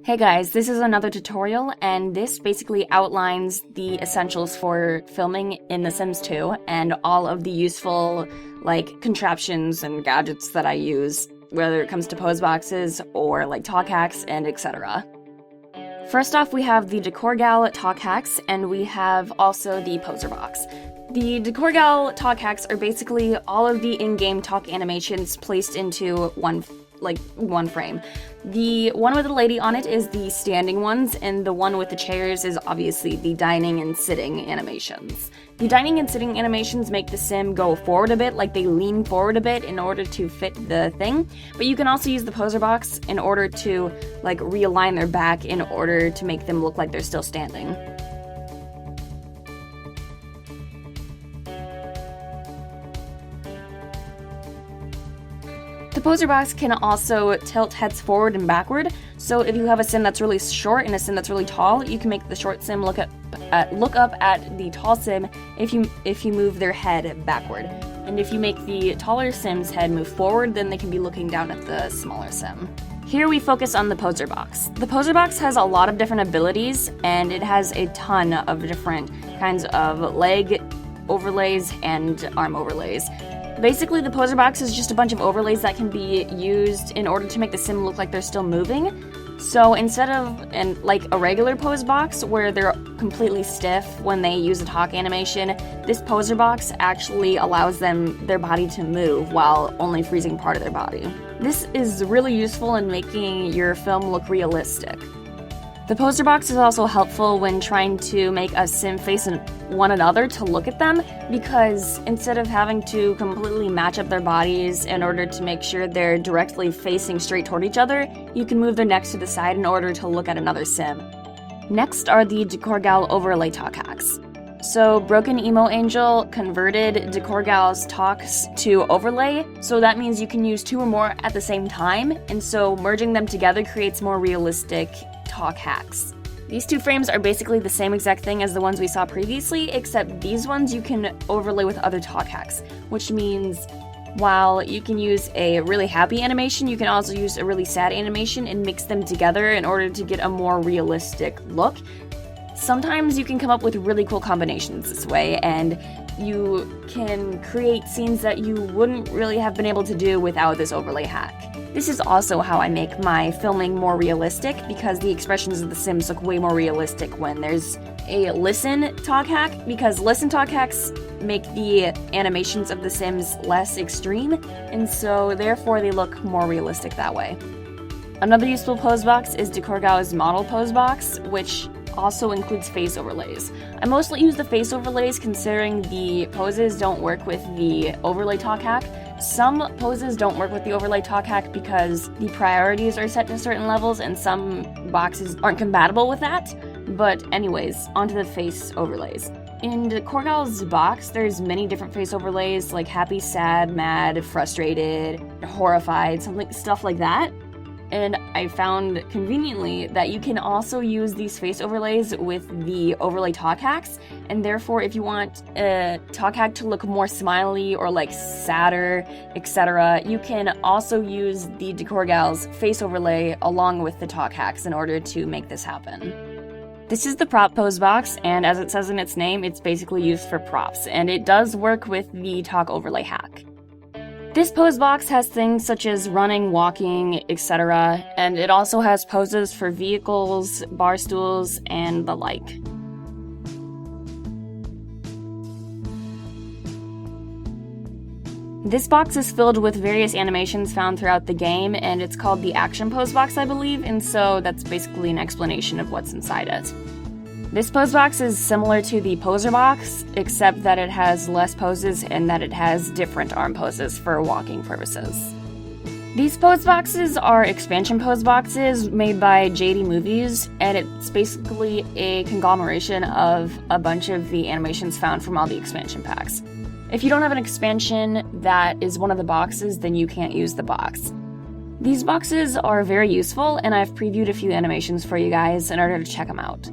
Hey guys, this is another tutorial, and this basically outlines the essentials for filming in The Sims 2 and all of the useful, contraptions and gadgets that I use, whether it comes to pose boxes or, talk hacks and etc. First off, we have the Decorgal talk hacks, and we have also the poser box. The Decorgal talk hacks are basically all of the in-game talk animations placed into one frame. The one with the lady on it is the standing ones, and the one with the chairs is obviously the dining and sitting animations. The dining and sitting animations make the sim go forward a bit, like they lean forward a bit in order to fit the thing, but you can also use the poser box in order to realign their back in order to make them look like they're still standing. The poser box can also tilt heads forward and backward, so if you have a sim that's really short and a sim that's really tall, you can make the short sim look up at the tall sim if you move their head backward. And if you make the taller sim's head move forward, then they can be looking down at the smaller sim. Here we focus on the poser box. The poser box has a lot of different abilities, and it has a ton of different kinds of leg overlays and arm overlays. Basically, the poser box is just a bunch of overlays that can be used in order to make the sim look like they're still moving. So instead of a regular pose box where they're completely stiff when they use a talk animation, this poser box actually allows their body to move while only freezing part of their body. This is really useful in making your film look realistic. The poser box is also helpful when trying to make a sim face one another to look at them, because instead of having to completely match up their bodies in order to make sure they're directly facing straight toward each other, you can move their necks to the side in order to look at another sim. Next are the Decorgal overlay talk hacks. So Broken Emo Angel converted Decorgal's talks to overlay, so that means you can use two or more at the same time, and so merging them together creates more realistic talk hacks. These two frames are basically the same exact thing as the ones we saw previously, except these ones you can overlay with other talk hacks, which means while you can use a really happy animation, you can also use a really sad animation and mix them together in order to get a more realistic look. Sometimes you can come up with really cool combinations this way, and you can create scenes that you wouldn't really have been able to do without this overlay hack. This is also how I make my filming more realistic, because the expressions of the Sims look way more realistic when there's a listen talk hack, because listen talk hacks make the animations of the Sims less extreme, and so therefore they look more realistic that way. Another useful pose box is Decorgal's model pose box, which also includes face overlays. I mostly use the face overlays considering the poses don't work with the overlay talk hack. Some poses don't work with the overlay talk hack because the priorities are set to certain levels and some boxes aren't compatible with that. But anyways, onto the face overlays. In Decorgal's box, there's many different face overlays like happy, sad, mad, frustrated, horrified, stuff like that. And I found conveniently that you can also use these face overlays with the overlay talk hacks, and therefore if you want a talk hack to look more smiley or sadder, etc., you can also use the Decorgal's face overlay along with the talk hacks in order to make this happen. This is the prop pose box, and as it says in its name, it's basically used for props, and it does work with the talk overlay hack. This pose box has things such as running, walking, etc., and it also has poses for vehicles, bar stools, and the like. This box is filled with various animations found throughout the game, and it's called the action pose box, I believe, and so that's basically an explanation of what's inside it. This pose box is similar to the poser box, except that it has less poses and that it has different arm poses for walking purposes. These pose boxes are expansion pose boxes made by JD Movies, and it's basically a conglomeration of a bunch of the animations found from all the expansion packs. If you don't have an expansion that is one of the boxes, then you can't use the box. These boxes are very useful, and I've previewed a few animations for you guys in order to check them out.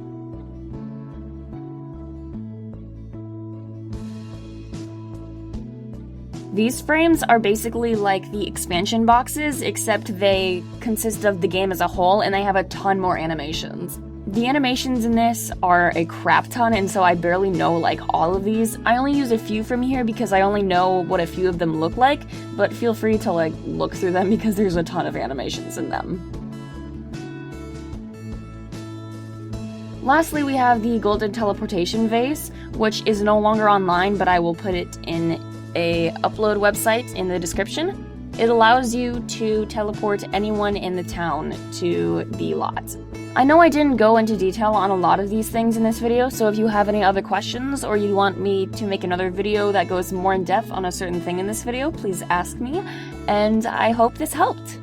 These frames are basically like the expansion boxes, except they consist of the game as a whole, and they have a ton more animations. The animations in this are a crap ton, and so I barely know like all of these. I only use a few from here because I only know what a few of them look like, but feel free to like look through them because there's a ton of animations in them. Lastly, we have the golden teleportation vase, which is no longer online, but I will put it in a upload website in the description. It allows you to teleport anyone in the town to the lot. I know I didn't go into detail on a lot of these things in this video, so if you have any other questions or you want me to make another video that goes more in depth on a certain thing in this video, please ask me, and I hope this helped.